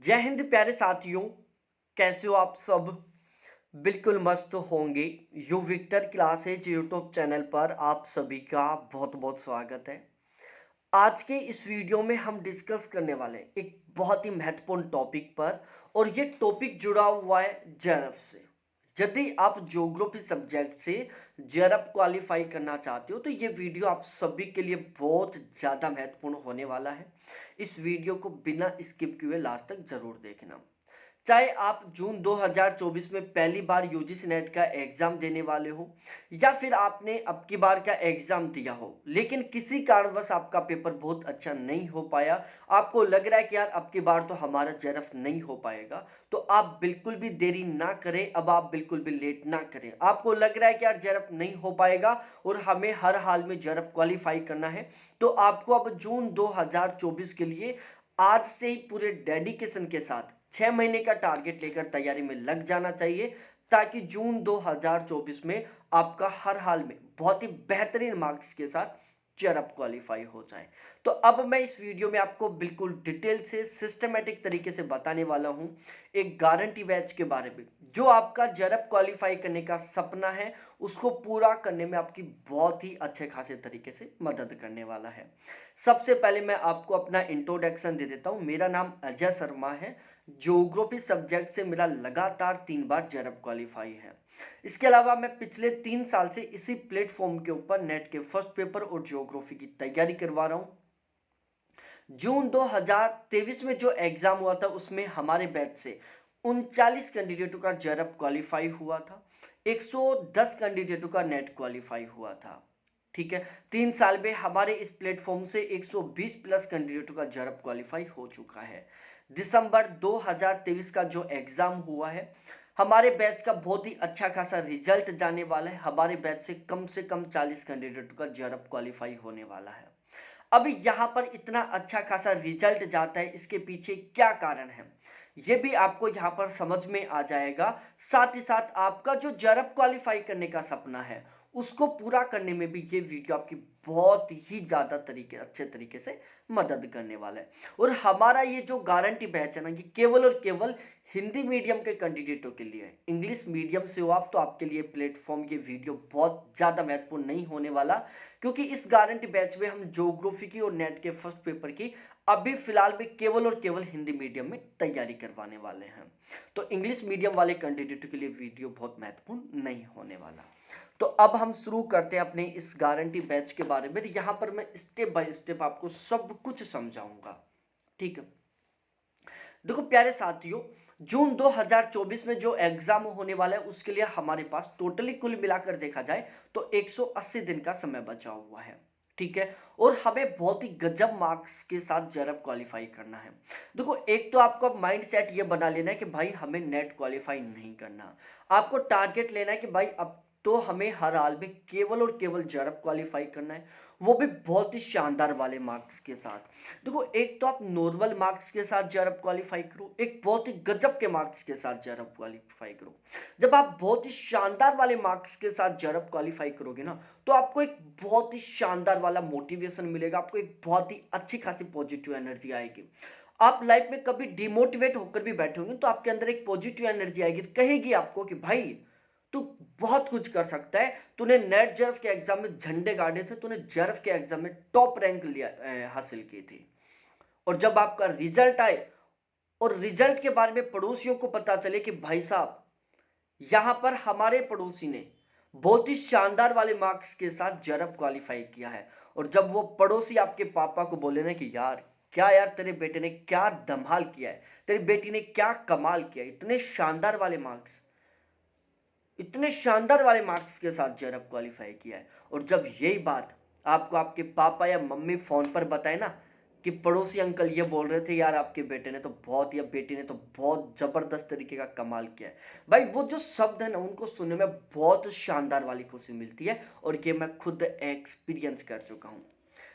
जय हिंद प्यारे साथियों। कैसे हो आप सब? बिल्कुल मस्त होंगे। You Victor classes YouTube channel पर आप सभी का बहुत बहुत स्वागत है। आज के इस वीडियो में हम डिस्कस करने वाले हैं एक बहुत ही महत्वपूर्ण टॉपिक पर, और ये टॉपिक जुड़ा हुआ है जेआरएफ से। यदि आप ज्योग्राफी सब्जेक्ट से जेआरएफ क्वालिफाई करना चाहते हो तो ये वीडियो आप सभी के लिए बहुत ज़्यादा महत्वपूर्ण होने वाला है। इस वीडियो को बिना स्किप किए लास्ट तक जरूर देखना। चाहे आप जून 2024 में पहली बार यूजीसी नेट का एग्जाम देने वाले हो, या फिर आपने अब की बार का एग्जाम दिया हो लेकिन किसी कारणवश आपका पेपर बहुत अच्छा नहीं हो पाया, आपको लग रहा है कि यार अब की बार तो हमारा जेआरएफ नहीं हो पाएगा, तो आप बिल्कुल भी देरी ना करें। अब आप बिल्कुल भी लेट ना करें। आपको लग रहा है कि यार जेआरएफ नहीं हो पाएगा और हमें हर हाल में जेआरएफ क्वालिफाई करना है, तो आपको अब जून 2024 के लिए आज से ही पूरे डेडिकेशन के साथ 6 महीने का टारगेट लेकर तैयारी में लग जाना चाहिए, ताकि जून 2024 में आपका हर हाल में बहुत ही बेहतरीन मार्क्स के साथ जेआरएफ क्वालिफाई हो जाए। तो अब मैं इस वीडियो में आपको बिल्कुल डिटेल से सिस्टमेटिक तरीके से बताने वाला हूं एक गारंटी बैच के बारे में, जो आपका जेआरएफ क्वालिफाई करने का सपना है उसको पूरा करने में आपकी बहुत ही अच्छे खासे तरीके से मदद करने वाला है। सबसे पहले मैं आपको अपना इंट्रोडक्शन दे देता हूं। मेरा नाम अजय शर्मा है। ज्योग्राफी सब्जेक्ट से मेरा लगातार 3 बार जेआरएफ क्वालिफाई है। इसके अलावा मैं पिछले 3 साल से इसी प्लेटफॉर्म के ऊपर नेट के फर्स्ट पेपर और ज्योग्राफी की तैयारी करवा रहा हूं। जून 2023 में जो एग्जाम हुआ था उसमें हमारे बैच से 39 कैंडिडेटों का जेआरएफ क्वालिफाई हुआ था। 110 कैंडिडेटों का नेट क्वालिफाई हुआ था। ठीक है, 3 साल में हमारे इस प्लेटफॉर्म से 120 प्लस कैंडिडेटों का जेआरएफ क्वालिफाई हो चुका है। दिसंबर 2023 का जो एग्जाम हुआ है, हमारे बैच का बहुत ही अच्छा खासा रिजल्ट जाने वाला है। हमारे बैच से कम 40 कैंडिडेटों का जेआरएफ क्वालिफाई होने वाला है। अब यहाँ पर इतना अच्छा खासा रिजल्ट जाता है, इसके पीछे क्या कारण है ये भी आपको यहाँ पर समझ में आ जाएगा। साथ ही साथ आपका जो जेआरएफ क्वालिफाई करने का सपना है उसको पूरा करने में भी ये वीडियो आपकी बहुत ही ज्यादा अच्छे तरीके से मदद करने वाला है। और हमारा ये जो गारंटी बैच है ना, ये केवल और केवल हिंदी मीडियम के कैंडिडेटों के लिए है। इंग्लिश मीडियम से हो आप तो आपके लिए प्लेटफॉर्म ये वीडियो बहुत ज्यादा महत्वपूर्ण नहीं होने वाला, क्योंकि इस गारंटी बैच में हम ज्योग्राफी की और नेट के फर्स्ट पेपर की अभी फिलहाल में केवल और केवल हिंदी मीडियम में तैयारी करवाने वाले हैं। तो इंग्लिश मीडियम वाले कैंडिडेटों के लिए वीडियो बहुत महत्वपूर्ण नहीं होने वाला। तो अब हम शुरू करते हैं अपने इस गारंटी बैच के बारे में। यहाँ पर मैं स्टेप बाय स्टेप आपको सब कुछ समझाऊंगा। ठीक है, देखो प्यारे साथियों, जून 2024 में जो एग्जाम होने वाला है उसके लिए हमारे पास टोटली कुल मिलाकर देखा जाए तो 180 दिन का समय बचा हुआ है। ठीक है, और हमें बहुत ही गजब मार्क्स के साथ जेआरएफ क्वालिफाई करना है। देखो, एक तो आपको माइंड सेट ये बना लेना है कि भाई हमें नेट क्वालिफाई नहीं करना। आपको टारगेट लेना है कि भाई अब तो हमें हर हाल में केवल और केवल जेआरएफ क्वालिफाई करना है, वो भी बहुत ही शानदार वाले मार्क्स के साथ। देखो, एक तो आप नॉर्मल मार्क्स के साथ जेआरएफ क्वालिफाई करो, एक बहुत ही गजब के मार्क्स के साथ जेआरएफ क्वालिफाई करो। जब आप बहुत ही शानदार वाले मार्क्स के साथ जेआरएफ क्वालिफाई करोगे ना, तो आपको एक बहुत ही शानदार वाला मोटिवेशन मिलेगा, आपको एक बहुत ही अच्छी खासी पॉजिटिव एनर्जी आएगी। आप लाइफ में कभी डिमोटिवेट होकर भी बैठे होंगे तो आपके अंदर एक पॉजिटिव एनर्जी आएगी, कहेगी आपको कि भाई तू बहुत कुछ कर सकता है। तूने नेट जेआरएफ के एग्जाम में झंडे गाड़े थे, तूने जेआरएफ के एग्जाम में टॉप रैंक लिया हासिल की थी। और जब आपका रिजल्ट आए और रिजल्ट के बारे में पड़ोसियों को पता चले कि भाई साहब यहां पर हमारे पड़ोसी ने बहुत ही शानदार वाले मार्क्स के साथ जेआरएफ क्वालिफाई किया है, और जब वो पड़ोसी आपके पापा को बोले ना कि यार क्या यार तेरे बेटे ने क्या धमाल किया है, तेरी बेटी ने क्या कमाल किया, इतने शानदार वाले मार्क्स के साथ जेआरएफ क्वालिफाई किया है। और जब यही बात आपको आपके पापा या मम्मी फोन पर बताए ना कि पड़ोसी अंकल ये बोल रहे थे यार आपके बेटे ने तो बहुत या बेटी ने तो बहुत जबरदस्त तरीके का कमाल किया है, भाई वो जो शब्द है ना उनको सुनने में बहुत शानदार वाली खुशी मिलती है। और ये मैं खुद एक्सपीरियंस कर चुका हूं।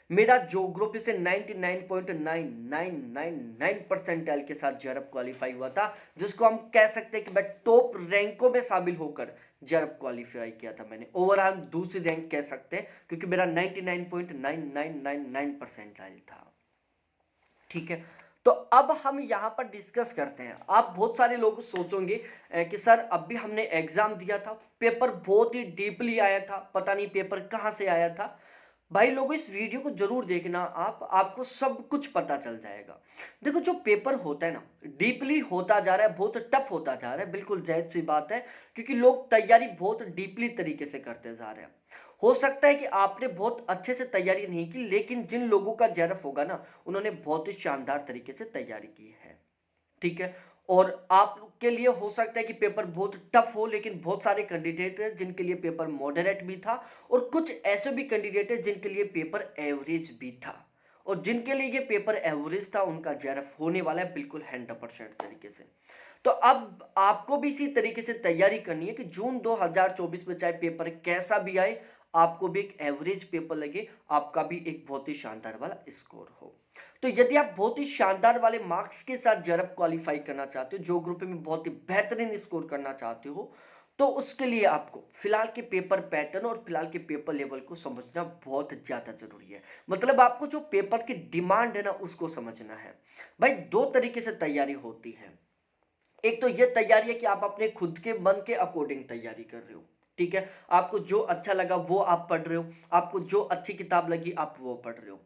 मेरा ज्योग्राफी से 99.9999 परसेंटाइल के साथ जेआरएफ क्वालिफाई हुआ था, जिसको हम कह सकते हैं कि मैं टॉप रैंकों में शामिल होकर जेआरएफ क्वालिफाई किया था। मैंने ओवरऑल दूसरी रैंक कह सकते हैं, क्योंकि मेरा 99.9999 परसेंटाइल था। ठीक है, तो अब हम यहाँ पर डिस्कस करते हैं। आप बहुत सारे लोग सोचोगे कि सर अभी हमने एग्जाम दिया था, पेपर बहुत ही डीपली आया था, पता नहीं पेपर कहाँ से आया था। भाई लोगों इस वीडियो को जरूर देखना, आपको सब कुछ पता चल जाएगा। देखो जो पेपर होता है ना, डीपली होता जा रहा है, बहुत टफ होता जा रहा है, बिल्कुल जायज सी बात है, क्योंकि लोग तैयारी बहुत डीपली तरीके से करते जा रहे हैं। हो सकता है कि आपने बहुत अच्छे से तैयारी नहीं की, लेकिन जिन लोगों का जेआरएफ होगा ना, उन्होंने बहुत ही शानदार तरीके से तैयारी की है। ठीक है। और आपके लिए हो सकता है कि पेपर बहुत टफ हो, लेकिन बहुत सारे कैंडिडेट हैं जिनके लिए पेपर मॉडरेट भी था, और कुछ ऐसे भी कैंडिडेट हैं जिनके लिए पेपर एवरेज भी था। और जिनके लिए ये पेपर एवरेज था, उनका जेआरएफ होने वाला है बिल्कुल 100% तरीके से। तो अब आपको भी इसी तरीके से तैयारी करनी है कि जून 2024 में चाहे पेपर कैसा भी आए, आपको भी एक एवरेज पेपर लगे, आपका भी एक बहुत ही शानदार वाला स्कोर हो। तो यदि आप बहुत ही शानदार वाले मार्क्स के साथ जेआरएफ क्वालिफाई करना चाहते हो, ज्योग्राफी में बहुत ही बेहतरीन स्कोर करना चाहते हो, तो उसके लिए आपको फिलहाल के पेपर पैटर्न और फिलहाल के पेपर लेवल को समझना बहुत ज्यादा जरूरी है। मतलब आपको जो पेपर की डिमांड है ना, उसको समझना है। भाई दो तरीके से तैयारी होती है। एक तो ये तैयारी है कि आप अपने खुद के मन के अकॉर्डिंग तैयारी कर रहे हो। ठीक है। आपको जो अच्छा लगा वो आप पढ़ रहे हो, आपको जो अच्छी किताब लगी आप वो पढ़ रहे हो।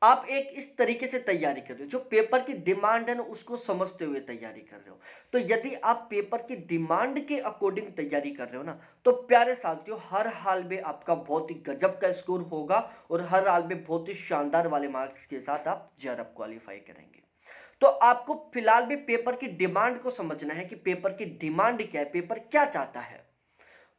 आप एक इस तरीके से तैयारी कर रहे हो, जो पेपर की डिमांड है ना, उसको समझते हुए तैयारी कर रहे हो। तो यदि आप पेपर की डिमांड के अकॉर्डिंग तैयारी कर रहे हो ना, तो प्यारे साथियों, हर हाल में आपका बहुत ही गजब का स्कोर होगा, और हर हाल में बहुत ही शानदार वाले मार्क्स के साथ आप जेआरएफ क्वालिफाई करेंगे। तो आपको फिलहाल भी पेपर की डिमांड को समझना है कि पेपर की डिमांड क्या है, पेपर क्या चाहता है।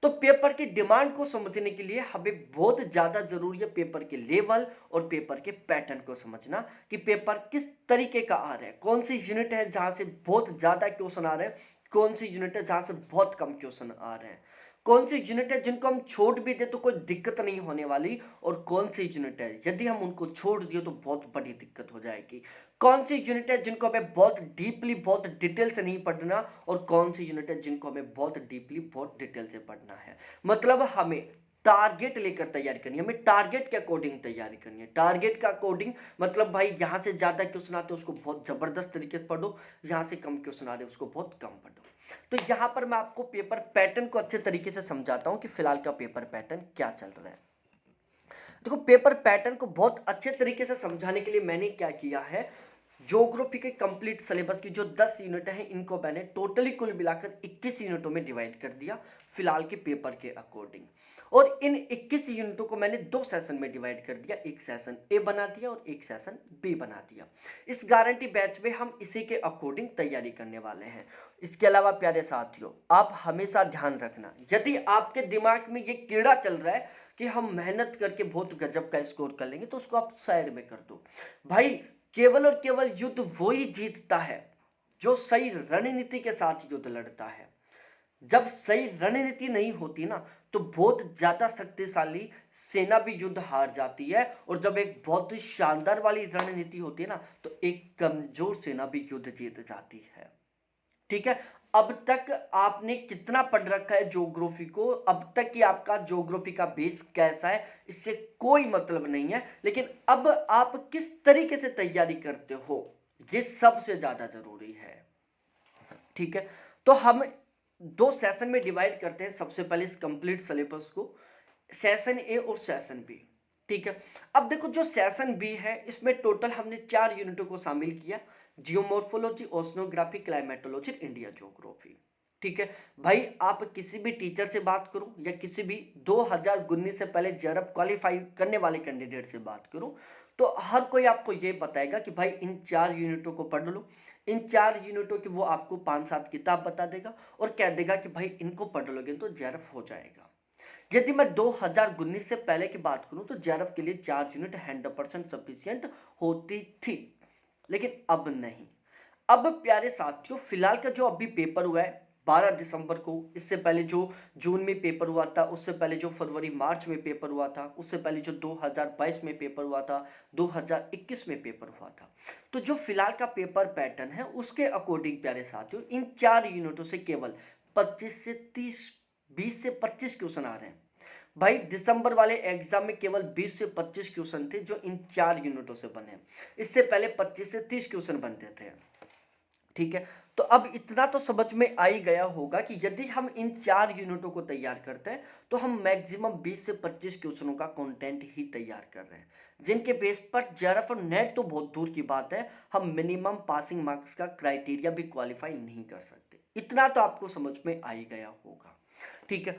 तो पेपर की डिमांड को समझने के लिए हमें बहुत ज्यादा जरूरी है पेपर के लेवल और पेपर के पैटर्न को समझना, कि पेपर किस तरीके का आ रहा है, कौन सी यूनिट है जहां से बहुत ज्यादा क्वेश्चन आ रहे हैं, कौन सी यूनिट है जहां से बहुत कम क्वेश्चन आ रहे हैं, कौन सी यूनिट है जिनको हम छोड़ भी दे तो कोई दिक्कत नहीं होने वाली, और कौन सी यूनिट है यदि हम उनको छोड़ दिए तो बहुत बड़ी दिक्कत हो जाएगी। कौन सी यूनिट है जिनको हमें बहुत डीपली बहुत डिटेल से नहीं पढ़ना, और कौन सी यूनिट है जिनको हमें बहुत डीपली बहुत डिटेल से पढ़ना है। मतलब हमें टारगेट लेकर तैयारी करनी है, हमें टारगेट के अकॉर्डिंग तैयारी करनी है। टारगेट का अकॉर्डिंग मतलब भाई यहां से ज्यादा क्वेश्चन आते हैं उसको बहुत जबरदस्त तरीके से पढ़ो, यहां से कम क्वेश्चन आ रहे हैं उसको बहुत कम पढ़ो। तो यहां पर मैं आपको पेपर पैटर्न को अच्छे तरीके से समझाता हूं कि फिलहाल का पेपर पैटर्न क्या चल रहा है। देखो पेपर पैटर्न को बहुत अच्छे तरीके से समझाने के लिए मैंने क्या किया है, ज्योग्राफी के कंप्लीट सिलेबस की जो 10 यूनिट हैं, इनको मैंने टोटली कुल मिलाकर 21 यूनिटों में डिवाइड कर दिया फिलहाल के पेपर के अकॉर्डिंग। और इन 21 यूनिटों को मैंने दो सेशन में डिवाइड कर दिया, एक सेशन ए बना दिया और एक सेशन बी बना दिया। इस गारंटी बैच में हम इसी के अकॉर्डिंग तैयारी करने वाले हैं। इसके अलावा प्यारे साथियों, आप हमेशा ध्यान रखना, यदि आपके दिमाग में ये कीड़ा चल रहा है कि हम मेहनत करके बहुत गजब का स्कोर कर लेंगे, तो उसको आप साइड में कर दो। भाई केवल और केवल युद्ध वो ही जीतता है जो सही रणनीति के साथ युद्ध लड़ता है। जब सही रणनीति नहीं होती ना, तो बहुत ज्यादा शक्तिशाली सेना भी युद्ध हार जाती है, और जब एक बहुत ही शानदार वाली रणनीति होती है ना, तो एक कमजोर सेना भी युद्ध जीत जाती है। ठीक है। अब तक आपने कितना पढ़ रखा है ज्योग्राफी को, अब तक कि आपका ज्योग्राफी का बेस कैसा है, इससे कोई मतलब नहीं है, लेकिन अब आप किस तरीके से तैयारी करते हो, ये सबसे ज्यादा जरूरी है। ठीक है। तो हम दो सेशन में डिवाइड करते हैं, सबसे पहले इस कंप्लीट सिलेबस को, सेशन ए और सेशन बी। ठीक है। अब देखो जो सेशन बी है, इसमें टोटल हमने 4 यूनिटों को शामिल किया, geomorphology, oceanography, climatology, India geography. ठीक है। भाई आप किसी भी टीचर से बात करो या किसी भी 2019 से पहले जेआरएफ क्वालिफाई करने वाले कैंडिडेट से बात करो, तो हर कोई आपको ये बताएगा कि भाई इन 4 यूनिटों को पढ़ लो। इन 4 यूनिटों की वो आपको 5-7 किताब बता देगा और कह देगा कि भाई इनको पढ़ लोगे तो जेआरएफ हो जाएगा। यदि मैं 2019 से पहले की बात करूं, तो जेआरएफ के लिए 4 यूनिट 100% सफिशियंट होती थी, लेकिन अब नहीं। अब प्यारे साथियों, फिलहाल का जो अभी पेपर हुआ है 12 दिसंबर को, इससे पहले जो जून में पेपर हुआ था, उससे पहले जो फरवरी मार्च में पेपर हुआ था, उससे पहले जो 2022 में पेपर हुआ था, 2021 में पेपर हुआ था, तो जो फिलहाल का पेपर पैटर्न है उसके अकॉर्डिंग प्यारे साथियों, इन 4 यूनिटों से केवल 25 से 30, 20 से 25 क्वेश्चन आ रहे हैं। भाई दिसंबर वाले एग्जाम में केवल 20 से 25 क्वेश्चन थे जो इन 4 यूनिटों से बने। इससे पहले 25 से 30 क्वेश्चन बनते थे। ठीक है, तो अब इतना तो समझ में आ ही गया होगा कि यदि हम इन 4 यूनिटों को तैयार करते हैं तो हम मैक्सिमम 20 से 25 क्वेश्चनों का कंटेंट ही तैयार कर रहे हैं, जिनके बेस पर जेआरएफ और नेट तो बहुत दूर की बात है, हम मिनिमम पासिंग मार्क्स का क्राइटेरिया भी क्वालिफाई नहीं कर सकते। इतना तो आपको समझ में आ ही गया होगा। ठीक है,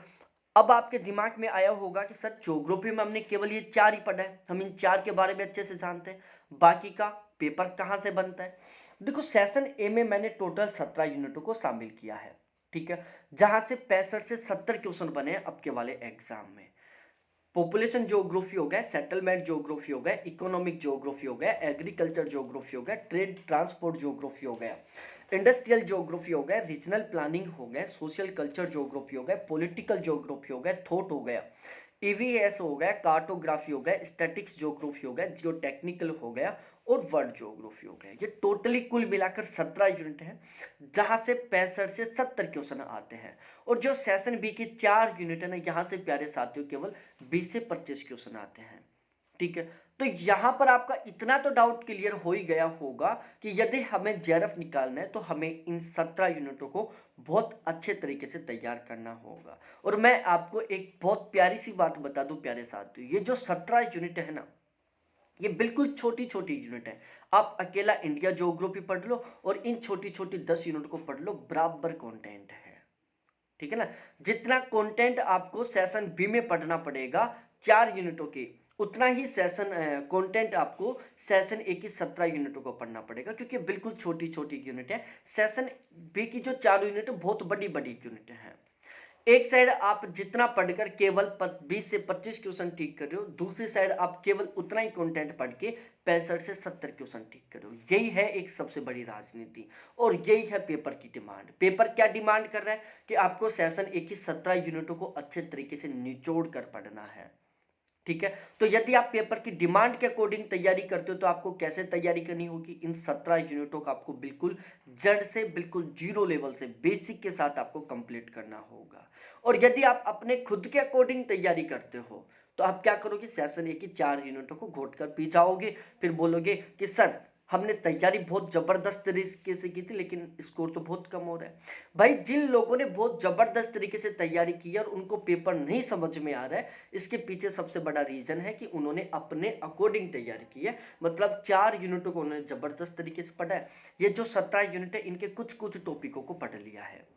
अब आपके दिमाग में आया होगा कि सर ज्योग्राफी में हमने केवल ये 4 ही पढ़ा है, हम इन 4 के बारे में अच्छे से जानते हैं, बाकी का पेपर कहाँ से बनता है। देखो सेशन ए में मैंने टोटल 17 यूनिटों को शामिल किया है। ठीक है, जहां से 65 से 70 क्वेश्चन बने हैं अब के वाले एग्जाम में। पॉपुलेशन ज्योग्राफी हो गया, सेटलमेंट ज्योग्राफी हो गया, इकोनॉमिक ज्योग्राफी हो गया, एग्रीकल्चर ज्योग्राफी हो गया, ट्रेड ट्रांसपोर्ट ज्योग्राफी हो गया, इंडस्ट्रियल ज्योग्राफी हो गया, रीजनल प्लानिंग हो गया, सोशल कल्चर ज्योग्राफी हो गया, पॉलिटिकल ज्योग्राफी हो गया, थॉट हो गया, ईवीएस हो गया, कार्टोग्राफी हो गया, स्टैटिक्स ज्योग्राफी हो गया, जियो टेक्निकल हो गया और वर्ल्ड ज्योग्राफी हो गया। ये टोटली कुल मिलाकर 17 यूनिट है, जहां से 65 से 70 क्वेश्चन आते हैं। और जो सेशन बी की 4 यूनिट है ना, यहां से प्यारे साथियों केवल 20 से 25 क्वेश्चन आते हैं। ठीक है, तो यहां पर आपका इतना तो डाउट क्लियर हो ही गया होगा कि यदि हमें जेआरएफ निकालना है तो हमें इन 17 यूनिटों को बहुत अच्छे तरीके से तैयार करना होगा। और मैं आपको एक बहुत प्यारी सी बात बता दूं प्यारे साथियों, ये जो 17 यूनिट है ना, ये बिल्कुल छोटी छोटी यूनिट है। आप अकेला इंडिया ज्योग्राफी पढ़ लो और इन छोटी छोटी 10 यूनिट को पढ़ लो, बराबर कंटेंट है। ठीक है ना, जितना कंटेंट आपको सेशन बी में पढ़ना पड़ेगा 4 यूनिटों के, उतना ही सेशन कंटेंट आपको सेशन ए की 17 यूनिटों को पढ़ना पड़ेगा, क्योंकि बिल्कुल छोटी छोटी यूनिट है। सेशन बी की जो 4 यूनिट है बहुत बड़ी बड़ी यूनिट है। एक साइड आप जितना पढ़कर केवल 20 से 25 क्वेश्चन ठीक कर रहे हो, दूसरी साइड आप केवल उतना ही कंटेंट पढ़ के 65 से 70 क्वेश्चन ठीक कर रहे हो। यही है एक सबसे बड़ी राजनीति और यही है पेपर की डिमांड। पेपर क्या डिमांड कर रहा है कि आपको सेशन एक ही 17 यूनिटों को अच्छे तरीके से निचोड़ कर पढ़ना है। ठीक है, तो यदि आप पेपर की डिमांड के अकॉर्डिंग तैयारी करते हो तो आपको कैसे तैयारी करनी होगी, इन 17 यूनिटों का आपको बिल्कुल जड़ से, बिल्कुल जीरो लेवल से, बेसिक के साथ आपको कंप्लीट करना होगा। और यदि आप अपने खुद के अकॉर्डिंग तैयारी करते हो तो आप क्या करोगे, सेशन ए की 4 यूनिटों को घोट कर पी जाओगे, फिर बोलोगे कि सर हमने तैयारी बहुत जबरदस्त तरीके से की थी लेकिन स्कोर तो बहुत कम हो रहा है। भाई जिन लोगों ने बहुत जबरदस्त तरीके से तैयारी की है और उनको पेपर नहीं समझ में आ रहा है, इसके पीछे सबसे बड़ा रीजन है कि उन्होंने अपने अकॉर्डिंग तैयारी की है। मतलब 4 यूनिटों को उन्होंने जबरदस्त तरीके से पढ़ा है। ये जो 17 यूनिट है इनके कुछ कुछ टॉपिकों को पढ़ लिया है।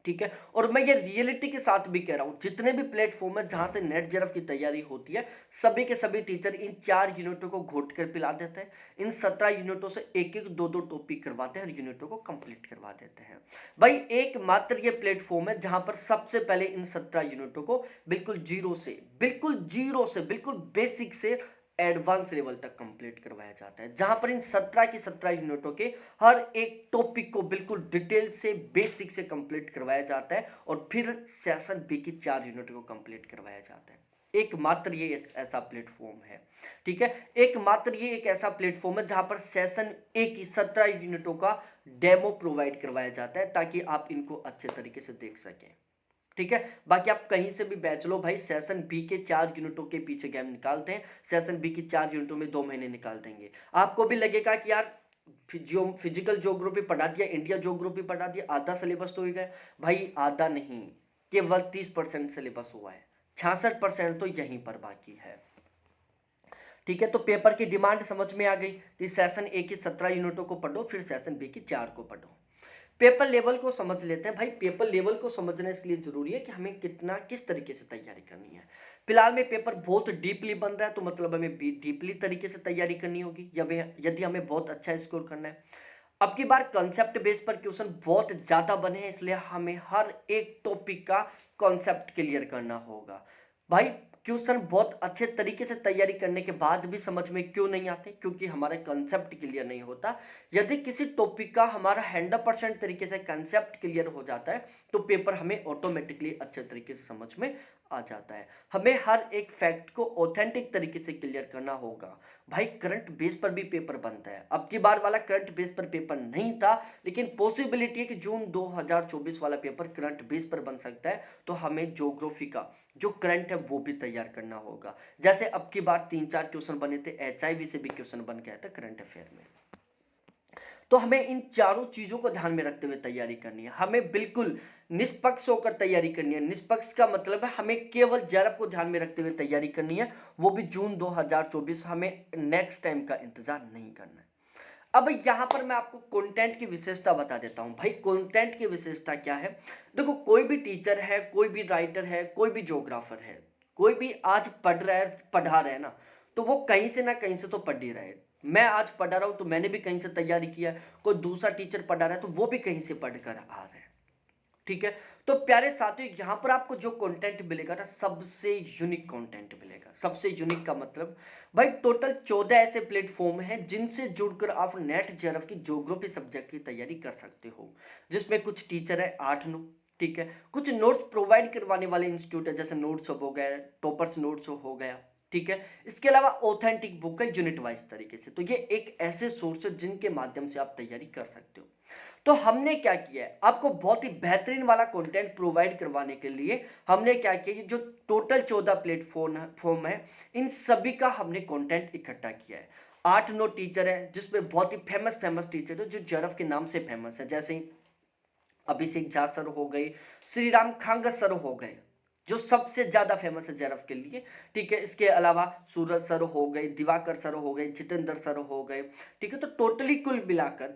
ठीक है, और मैं ये रियलिटी के साथ भी कह रहा हूं, जितने भी प्लेटफॉर्म है जहां से नेट जेआरएफ की तैयारी होती है, सभी के सभी टीचर इन 4 यूनिटों को घोट कर पिला देते हैं। इन 17 यूनिटों से एक एक दो दो टॉपिक करवाते हैं और यूनिटों को कंप्लीट करवा देते हैं। भाई एकमात्र ये प्लेटफॉर्म है जहां पर सबसे पहले इन 17 यूनिटों को बिल्कुल जीरो से, बिल्कुल बेसिक से एडवांस लेवल तक कंप्लीट करवाया जाता है, जहां पर इन 17 की 17 यूनिटों के हर एक टॉपिक को बिल्कुल डिटेल से, बेसिक से कंप्लीट करवाया जाता है और फिर सेशन बी की 4 यूनिट को कंप्लीट करवाया जाता है। एकमात्र ये ऐसा प्लेटफॉर्म है। ठीक है, एकमात्र ये एक ऐसा प्लेटफॉर्म है जहां पर सेशन ए की 17 यूनिटों का डेमो प्रोवाइड करवाया जाता है ताकि आप इनको अच्छे तरीके से देख सकें। ठीक है, बाकी आप कहीं से भी बैच लो भाई, सेशन बी के 4 यूनिटों के पीछे गेम निकालते हैं, सेशन बी की 4 यूनिटों में 2 महीने निकाल देंगे। आपको भी लगेगा कि यार फिजिकल ज्योग्राफी पढ़ा दिया, इंडिया ज्योग्राफी पढ़ा दिया, आधा सिलेबस तो हो गया। भाई आधा नहीं, केवल 30% सिलेबस हुआ है, 66% तो यहीं पर बाकी है। ठीक है, तो पेपर की डिमांड समझ में आ गई कि सेशन ए की 17 यूनिटों को पढ़ो, फिर सेशन बी की 4 को पढ़ो। पेपर लेवल को समझ लेते हैं। भाई पेपर लेवल को समझना इसलिए जरूरी है कि हमें कितना किस तरीके से तैयारी करनी है। फिलहाल में पेपर बहुत डीपली बन रहा है तो मतलब हमें डीपली तरीके से तैयारी करनी होगी यदि हमें बहुत अच्छा स्कोर करना है। अब की बार कंसेप्ट बेस पर क्वेश्चन बहुत ज्यादा बने हैं, इसलिए हमें हर एक टॉपिक का कॉन्सेप्ट क्लियर करना होगा। भाई क्वेश्चन बहुत अच्छे तरीके से तैयारी करने के बाद भी समझ में क्यों नहीं आते, क्योंकि हमारा कंसेप्ट क्लियर नहीं होता। यदि किसी टॉपिक का हमारा 100% तरीके से कंसेप्ट क्लियर हो जाता है तो पेपर हमें ऑटोमेटिकली अच्छे तरीके से समझ में आ जाता है। हमें हर एक फैक्ट को ऑथेंटिक तरीके से क्लियर करना होगा। भाई करंट बेस पर भी पेपर बनता है। अब की बार वाला करंट बेस पर पेपर नहीं था, लेकिन पॉसिबिलिटी है कि जून 2024 वाला पेपर करंट बेस पर बन सकता है। तो हमें ज्योग्राफी का जो करंट है वो भी तैयार करना होगा। जैसे अब की बार 3-4 क्वेश्चन बने थे, एचआईवी से भी क्वेश्चन बन गया था करंट अफेयर में। तो हमें इन चारों चीजों को ध्यान में रखते हुए तैयारी करनी है। हमें बिल्कुल निष्पक्ष होकर तैयारी करनी है। निष्पक्ष का मतलब है हमें केवल जरब को ध्यान में रखते हुए तैयारी करनी है, वो भी जून 2024। हमें नेक्स्ट टाइम का इंतजार नहीं करना है। अब यहां पर मैं आपको कंटेंट की विशेषता बता देता हूं। भाई कंटेंट की विशेषता क्या है? देखो, कोई भी टीचर है, कोई भी राइटर है, कोई भी ज्योग्राफर है, कोई भी आज पढ़ रहा है, पढ़ा रहा है ना, तो वो कहीं से ना कहीं से तो पढ़ ही रहा है। मैं आज पढ़ा रहा हूं तो मैंने भी कहीं से तैयारी किया है, कोई दूसरा टीचर पढ़ा रहा है तो वो भी कहीं से पढ़कर आ रहा है। ठीक है, तो प्यारे साथियों, यहां पर आपको जो कंटेंट मिलेगा ना, सबसे यूनिक कंटेंट मिलेगा। सबसे यूनिक का मतलब, भाई टोटल 14 ऐसे प्लेटफॉर्म हैं जिनसे जुड़कर आप नेट जेआरएफ की ज्योग्राफी सब्जेक्ट की तैयारी कर सकते हो, जिसमें कुछ टीचर है 8-9। ठीक है, कुछ नोट्स प्रोवाइड करवाने वाले इंस्टीट्यूट है, जैसे नोट्स हो गया, टॉपर्स नोट्स हो गया। ठीक है, इसके अलावा ऑथेंटिक बुक है यूनिट वाइज तरीके से। तो ये एक ऐसे सोर्स है जिनके माध्यम से आप तैयारी कर सकते हो। तो हमने क्या किया है, आपको बहुत ही बेहतरीन वाला कंटेंट प्रोवाइड करवाने के लिए हमने क्या किया, ये जो टोटल 14 प्लेटफॉर्म है, इन सभी का हमने कंटेंट इकट्ठा किया है। 8-9 टीचर है, जिसमें बहुत ही फेमस टीचर है जो जेआरएफ के नाम से फेमस है, जैसे अभिषेक झा सर हो गए, श्री राम खांगा सर हो गए, जो सबसे ज्यादा फेमस है जेआरएफ के लिए। ठीक है, इसके अलावा सूरज सर हो गए, दिवाकर सर हो गए, जितेंद्र सर हो गए। ठीक है, तो टोटली कुल मिलाकर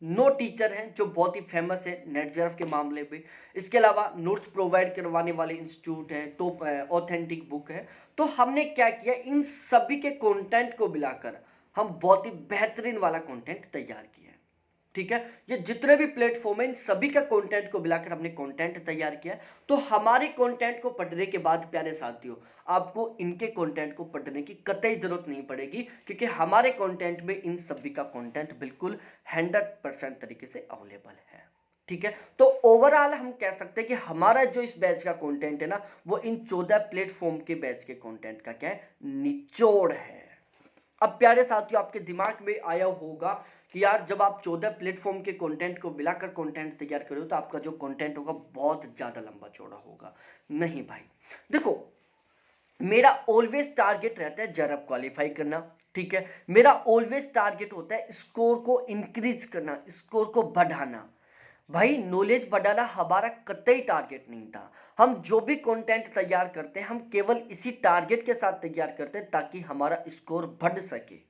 9 टीचर हैं जो बहुत ही फेमस है नेट जेआरएफ के मामले पे। इसके अलावा नोट्स प्रोवाइड करवाने वाले इंस्टीट्यूट हैं, टॉप ऑथेंटिक बुक है। तो हमने क्या किया, इन सभी के कंटेंट को मिलाकर हम बहुत ही बेहतरीन वाला कंटेंट तैयार किया है। ठीक है, ये जितने भी प्लेटफॉर्म है, इन सभी का कंटेंट को मिलाकर हमने कंटेंट तैयार किया है। तो हमारे कंटेंट को पढ़ने के बाद प्यारे साथियों, आपको इनके कंटेंट को पढ़ने की कतई जरूरत नहीं पड़ेगी, क्योंकि हमारे कंटेंट में इन सभी का कंटेंट बिल्कुल 100% तरीके से अवेलेबल है। ठीक है, तो ओवरऑल हम कह सकते हैं कि हमारा जो इस बैच का कंटेंट है ना, वो इन 14 प्लेटफॉर्म के बैच के कंटेंट का क्या है, निचोड़ है। अब प्यारे साथियों, आपके दिमाग में आया होगा कि यार जब आप 14 प्लेटफॉर्म के कंटेंट को मिलाकर कंटेंट तैयार करो तो आपका जो कंटेंट होगा बहुत ज्यादा लंबा चौड़ा होगा। नहीं भाई, देखो, मेरा ऑलवेज टारगेट रहता है जेआरएफ क्वालिफाई करना। ठीक है, मेरा ऑलवेज टारगेट होता है स्कोर को इंक्रीज करना, स्कोर को बढ़ाना। भाई नॉलेज बढ़ाना हमारा कतई टारगेट नहीं था। हम जो भी कंटेंट तैयार करते हैं, हम केवल इसी टारगेट के साथ तैयार करते हैं ताकि हमारा स्कोर बढ़ सके।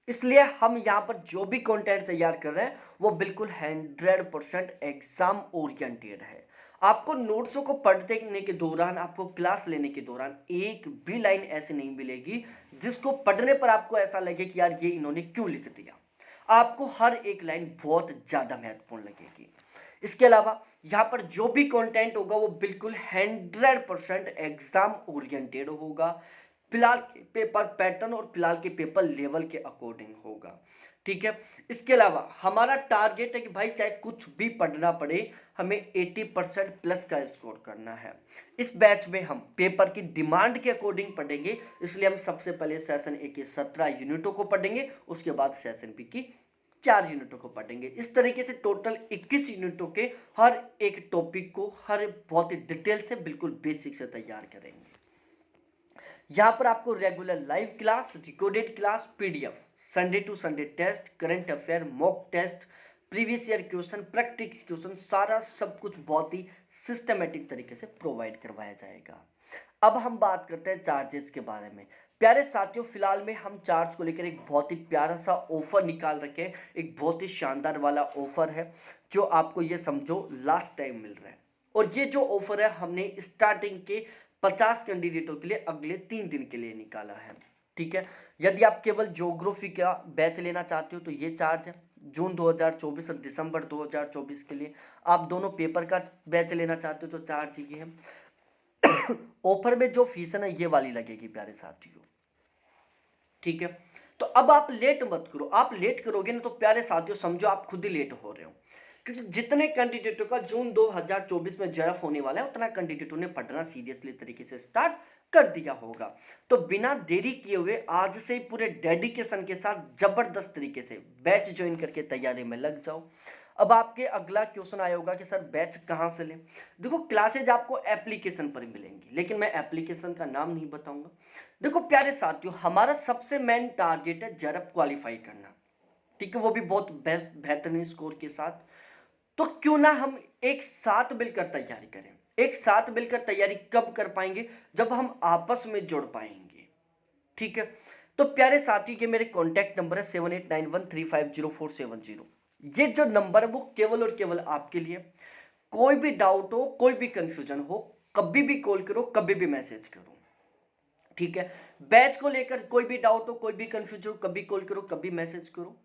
इसलिए हम यहां पर जो भी कंटेंट तैयार कर रहे हैं वो बिल्कुल 100% एग्जाम ओरिएंटेड है। आपको नोट्सों को पढ़ने के दौरान, आपको क्लास लेने के दौरान एक भी लाइन ऐसी नहीं मिलेगी जिसको पढ़ने पर आपको ऐसा लगे कि यार ये इन्होंने क्यों लिख दिया। आपको हर एक लाइन बहुत ज्यादा महत्वपूर्ण लगेगी। इसके अलावा यहाँ पर जो भी कंटेंट होगा वो बिल्कुल 100% एग्जाम ओरिएंटेड होगा। फिलहाल के पेपर पैटर्न और फिलहाल के पेपर लेवल के अकॉर्डिंग होगा। ठीक है, इसके अलावा हमारा टारगेट है कि भाई चाहे कुछ भी पढ़ना पड़े, हमें 80% प्लस का स्कोर करना है। इस बैच में हम पेपर की डिमांड के अकॉर्डिंग पढ़ेंगे, इसलिए हम सबसे पहले सेशन ए के 17 यूनिटों को पढ़ेंगे, उसके बाद सेशन बी की 4 यूनिटों को पढ़ेंगे। इस तरीके से टोटल 21 यूनिटों के हर एक टॉपिक को हर बहुत ही डिटेल से बिल्कुल बेसिक से तैयार करेंगे। यहां पर आपको regular live class, recorded class, PDF, Sunday to Sunday test, current affair, mock test, previous year question, practice question, सारा सब कुछ बहुत ही सिस्टमेटिक तरीके से प्रोवाइड करवाया जाएगा। अब हम बात करते हैं चार्जेस के बारे में। प्यारे साथियों, फिलहाल में हम चार्ज को लेकर एक बहुत ही प्यारा सा ऑफर निकाल रखे हैं। एक बहुत ही शानदार वाला ऑफर है जो आपको ये समझो लास्ट टाइम मिल रहा है। और ये जो ऑफर है हमने स्टार्टिंग के 50 कैंडिडेटों के लिए अगले 3 दिन के लिए निकाला है। ठीक है, यदि आप केवल ज्योग्राफी का बैच लेना चाहते हो तो ये चार्ज है। जून 2024 और दिसंबर 2024 के लिए आप दोनों पेपर का बैच लेना चाहते हो तो चार्ज ये है। ऑफर में जो फीस है ना, ये वाली लगेगी प्यारे साथियों। ठीक है, तो अब आप लेट मत करो। आप लेट करोगे ना तो प्यारे साथियों समझो आप खुद ही लेट हो रहे हो। क्योंकि जितने कैंडिडेटों का जून 2024 में जरफ होने वाला है उतना कैंडिडेटों ने पढ़ना सीरियसली तरीके से स्टार्ट कर दिया होगा। तो बिना देरी किए हुए आज से पूरे डेडिकेशन के साथ जबरदस्त तरीके से बैच ज्वाइन करके तैयारी में लग जाओ। अब आपके अगला क्वेश्चन आया होगा कि सर बैच कहां से लें। देखो क्लासेज आपको एप्लीकेशन पर मिलेंगी, लेकिन मैं एप्लीकेशन का नाम नहीं बताऊंगा। देखो प्यारे साथियों, हमारा सबसे मेन टारगेट है जरफ क्वालिफाई करना, ठीक है, वो भी बहुत बेस्ट बेहतरीन स्कोर के साथ। तो क्यों ना हम एक साथ मिलकर तैयारी करें। एक साथ मिलकर तैयारी कब कर पाएंगे, जब हम आपस में जुड़ पाएंगे, ठीक है। तो प्यारे साथी, के मेरे कॉन्टैक्ट नंबर है 7891350470। ये जो नंबर है वो केवल और केवल आपके लिए। कोई भी डाउट हो, कोई भी कंफ्यूजन हो, कभी भी कॉल करो, कभी भी मैसेज करो, ठीक है। बैच को लेकर कोई भी डाउट हो, कोई भी कंफ्यूजन हो, कभी कॉल करो, कभी मैसेज करो।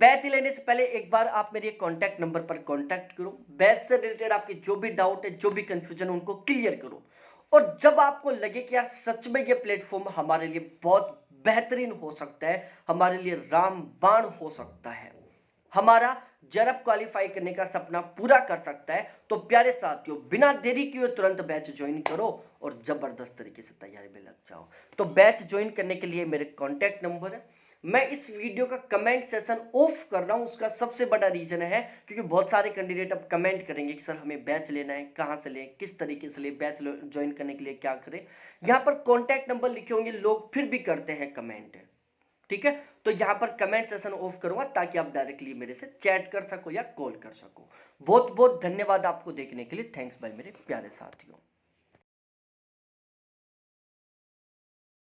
बैच लेने से पहले एक बार आप मेरे कॉन्टैक्ट नंबर पर कॉन्टैक्ट करो। बैच से रिलेटेड आपके जो भी डाउट है, जो भी कंफ्यूजन है, उनको क्लियर करो। और जब आपको लगे कि यार सच में ये प्लेटफॉर्म हमारे लिए बहुत बेहतरीन हो सकता है, हमारे लिए रामबाण हो सकता है, हमारा जरफ क्वालिफाई करने का सपना पूरा कर सकता है, तो प्यारे साथियों बिना देरी किए तुरंत बैच ज्वाइन करो और जबरदस्त तरीके से तैयारी में लग जाओ। तो बैच ज्वाइन करने के लिए मेरे कॉन्टैक्ट नंबर है। मैं इस वीडियो का कमेंट सेशन ऑफ कर रहा हूं, उसका सबसे बड़ा रीजन है क्योंकि बहुत सारे कैंडिडेट अब कमेंट करेंगे कि सर हमें बैच लेना है, कहां से लें, किस तरीके से लें, बैच ज्वाइन करने के लिए क्या करें। यहां पर कॉन्टैक्ट नंबर लिखे होंगे, लोग फिर भी करते हैं कमेंट, ठीक है। तो यहां पर कमेंट सेशन ऑफ करूंगा ताकि आप डायरेक्टली मेरे से चैट कर सको या कॉल कर सको। बहुत बहुत धन्यवाद आपको देखने के लिए। थैंक्स भाई मेरे प्यारे साथियों।